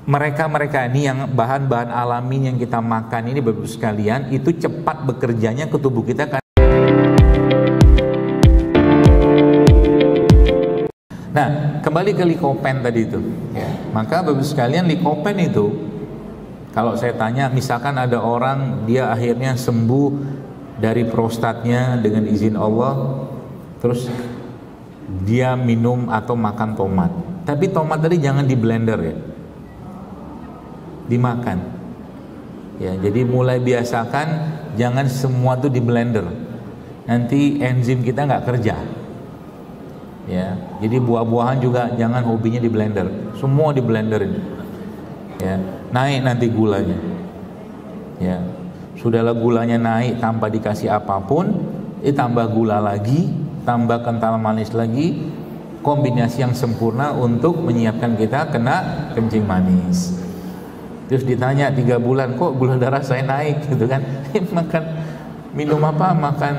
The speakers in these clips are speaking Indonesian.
mereka ini yang bahan-bahan alami yang kita makan ini, Bapak sekalian, itu cepat bekerjanya ke tubuh kita kan. Nah, kembali ke likopen tadi itu ya. Maka Bapak sekalian, likopen itu kalau saya tanya, misalkan ada orang dia akhirnya sembuh dari prostatnya dengan izin Allah, terus dia minum atau makan tomat. Tapi tomat tadi jangan di blender ya, dimakan ya. Jadi mulai biasakan jangan semua tuh di blender, nanti enzim kita nggak kerja ya. Jadi buah-buahan juga jangan hobinya di blender, semua di blenderin ya, naik nanti gulanya ya. Sudahlah gulanya naik tanpa dikasih apapun, tambah gula lagi, tambah kental manis lagi, kombinasi yang sempurna untuk menyiapkan kita kena kencing manis. Terus ditanya 3 bulan, kok gula darah saya naik gitu kan? Makan minum apa? Makan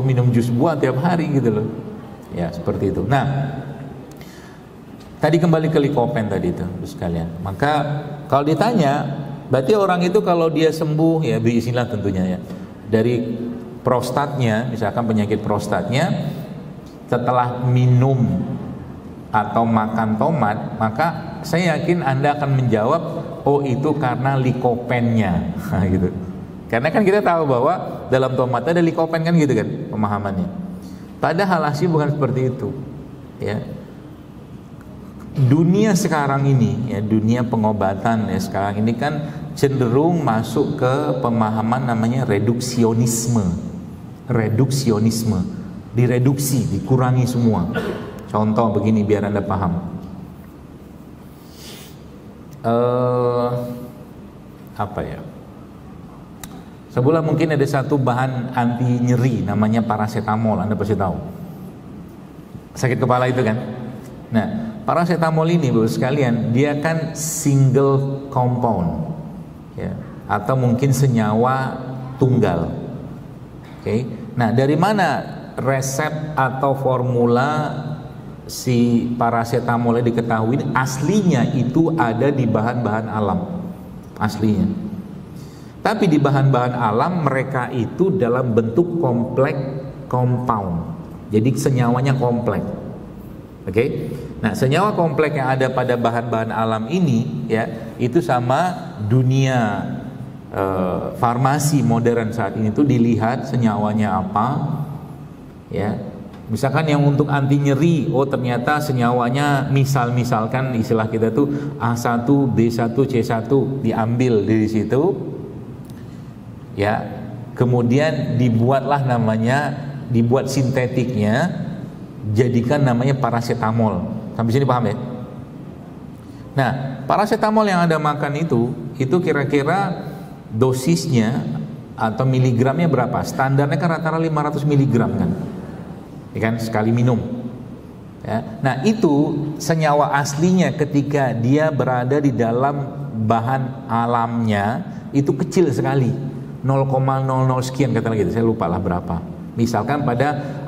minum jus buah tiap hari gitu loh. Ya seperti itu. Nah, tadi kembali ke likopen tadi itu, sekalian. Maka kalau ditanya, berarti orang itu kalau dia sembuh ya, biiznillah tentunya ya, dari prostatnya, misalkan penyakit prostatnya, setelah minum atau makan tomat, maka saya yakin Anda akan menjawab, oh itu karena likopennya gitu. Karena kan kita tahu bahwa dalam tomat ada likopen kan gitu kan pemahamannya. Padahal asli bukan seperti itu ya. Dunia sekarang ini ya, dunia pengobatan ya sekarang ini kan cenderung masuk ke pemahaman namanya reduksionisme. Direduksi, dikurangi semua. Contoh begini biar Anda paham. Apa ya? Sebulan mungkin ada satu bahan anti nyeri namanya paracetamol, Anda pasti tahu. Sakit kepala itu kan. Nah, paracetamol ini Bapak sekalian, dia kan single compound ya, atau mungkin senyawa tunggal. Oke. Nah, dari mana resep atau formula si paracetamol diketahui? Aslinya itu ada di bahan-bahan alam, aslinya. Tapi di bahan-bahan alam mereka itu dalam bentuk kompleks compound, jadi senyawanya kompleks. Oke. Nah, senyawa kompleks yang ada pada bahan-bahan alam ini ya, itu sama dunia farmasi modern saat ini tuh dilihat senyawanya apa ya. Misalkan yang untuk anti nyeri, oh ternyata senyawanya misalkan istilah kita tuh A1, B1, C1 diambil dari situ ya. Kemudian dibuatlah dibuat sintetiknya, jadikan namanya paracetamol. Sampai sini paham ya? Nah, paracetamol yang Anda makan itu kira-kira dosisnya atau miligramnya berapa? Standarnya kan rata-rata 500 miligram kan? Ya kan, sekali minum ya. Nah itu senyawa aslinya ketika dia berada di dalam bahan alamnya itu kecil sekali, 0,00 sekian kata lagi, saya lupa lah berapa. Misalkan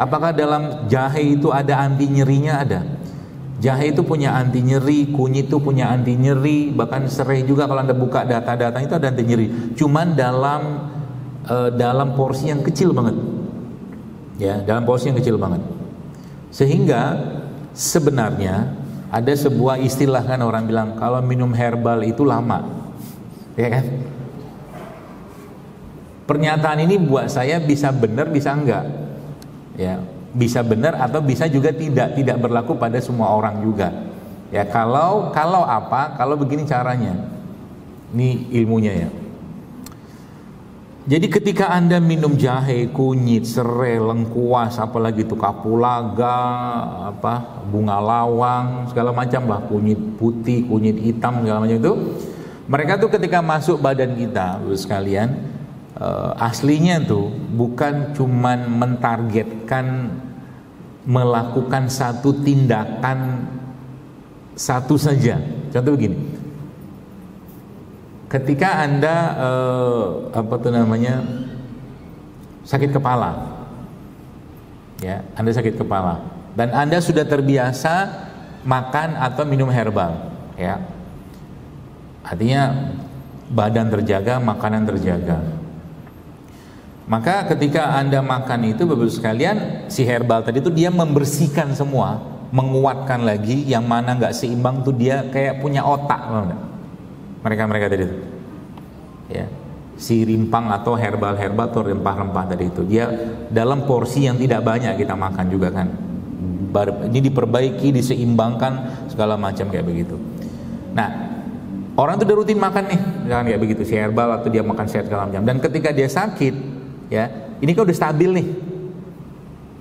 apakah dalam jahe itu ada anti nyerinya? Ada. Jahe itu punya anti nyeri, kunyit itu punya anti nyeri, bahkan serai juga kalau Anda buka data-data itu ada anti nyeri. Cuman dalam porsi yang kecil banget. Ya, dalam porsi yang kecil banget. Sehingga sebenarnya ada sebuah istilah kan orang bilang kalau minum herbal itu lama. Ya kan? Pernyataan ini buat saya bisa benar bisa enggak. Ya, bisa benar atau bisa juga tidak berlaku pada semua orang juga. Ya, kalau begini caranya. Ini ilmunya ya. Jadi ketika Anda minum jahe, kunyit, serai, lengkuas, apalagi itu kapulaga, bunga lawang, segala macam lah, kunyit putih, kunyit hitam, segala macam itu, mereka tuh ketika masuk badan kita, sekalian, aslinya tuh bukan cuman mentargetkan melakukan satu tindakan satu saja. Contoh begini. Ketika Anda sakit kepala, ya, Anda sakit kepala, dan Anda sudah terbiasa makan atau minum herbal, ya. Artinya badan terjaga, makanan terjaga. Maka ketika Anda makan itu, Bapak Ibu sekalian, si herbal tadi itu dia membersihkan semua, menguatkan lagi. Yang mana nggak seimbang tuh dia kayak punya otak, mereka tadi itu, ya. Si rimpang atau herbal atau rempah-rempah tadi itu, dia dalam porsi yang tidak banyak kita makan juga kan. Ini diperbaiki, diseimbangkan segala macam kayak begitu. Nah, orang itu udah rutin makan nih, misalkan kayak begitu, si herbal atau dia makan sehat segala macam. Dan ketika dia sakit, ya, ini kan udah stabil nih,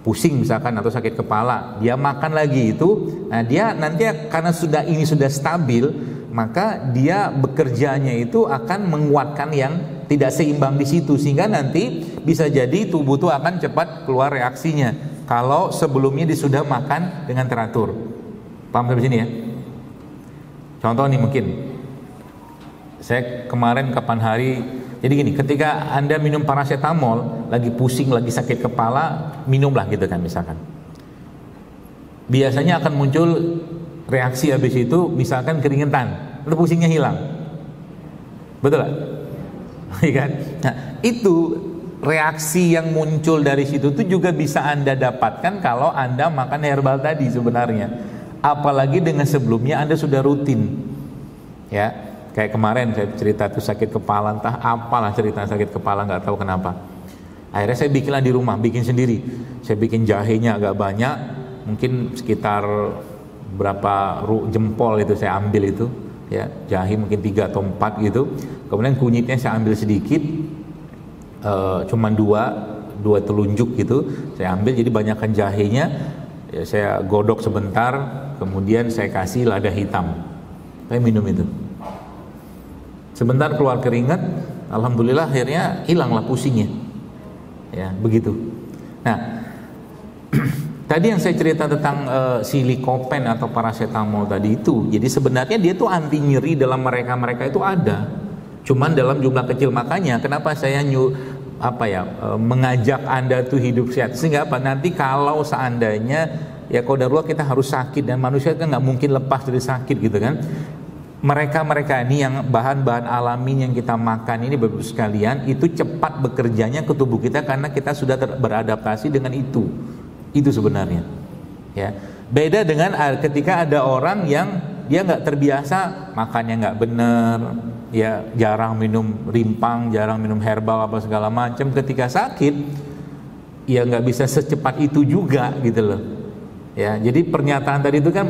pusing misalkan atau sakit kepala, dia makan lagi itu, nah dia nanti karena ini sudah stabil, maka dia bekerjanya itu akan menguatkan yang tidak seimbang di situ, sehingga nanti bisa jadi tubuh itu akan cepat keluar reaksinya kalau sebelumnya dia sudah makan dengan teratur. Paham sampai sini ya? Contoh nih, mungkin saya kemarin kapan hari, jadi gini, ketika Anda minum paracetamol, lagi pusing, lagi sakit kepala, minumlah gitu kan misalkan. Biasanya akan muncul reaksi habis itu, misalkan keringetan, lalu pusingnya hilang. Betul gak? Kan? Nah, itu reaksi yang muncul dari situ itu juga bisa Anda dapatkan kalau Anda makan herbal tadi sebenarnya. Apalagi dengan sebelumnya Anda sudah rutin. Ya, kayak kemarin saya cerita tuh sakit kepala, entah apalah cerita sakit kepala, nggak tahu kenapa. Akhirnya saya bikinlah di rumah, bikin sendiri. Saya bikin jahenya agak banyak, mungkin sekitar berapa jempol itu saya ambil itu, ya, jahe mungkin 3 atau 4 gitu. Kemudian kunyitnya saya ambil sedikit, cuman dua telunjuk gitu, saya ambil, jadi banyakkan jahenya, ya, saya godok sebentar, kemudian saya kasih lada hitam, saya minum itu. Sebentar keluar keringat, alhamdulillah akhirnya hilanglah pusingnya, ya begitu. Nah, tadi yang saya cerita tentang si likopen atau paracetamol tadi itu, jadi sebenarnya dia tuh anti nyeri dalam mereka itu ada, cuman dalam jumlah kecil. Makanya kenapa saya mengajak Anda tuh hidup sehat, sehingga apa, nanti kalau seandainya ya qadarullah kita harus sakit, dan manusia kan nggak mungkin lepas dari sakit gitu kan. Mereka ini yang bahan-bahan alami yang kita makan ini, Bapak sekalian, itu cepat bekerjanya ke tubuh kita karena kita sudah beradaptasi dengan itu sebenarnya, ya. Beda dengan ketika ada orang yang dia nggak terbiasa, makannya nggak bener, ya, jarang minum rimpang, jarang minum herbal apa segala macam, ketika sakit ya nggak bisa secepat itu juga gitu loh, ya. Jadi pernyataan tadi itu kan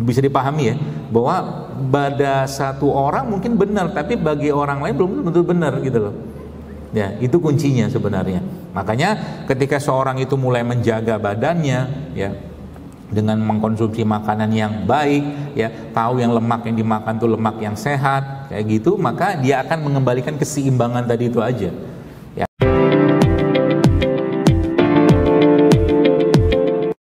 bisa dipahami ya, bahwa pada satu orang mungkin benar, tapi bagi orang lain belum tentu benar gitu loh. Ya, itu kuncinya sebenarnya. Makanya ketika seorang itu mulai menjaga badannya, ya, dengan mengkonsumsi makanan yang baik, ya, tahu yang lemak yang dimakan tuh lemak yang sehat, kayak gitu, maka dia akan mengembalikan keseimbangan tadi itu aja.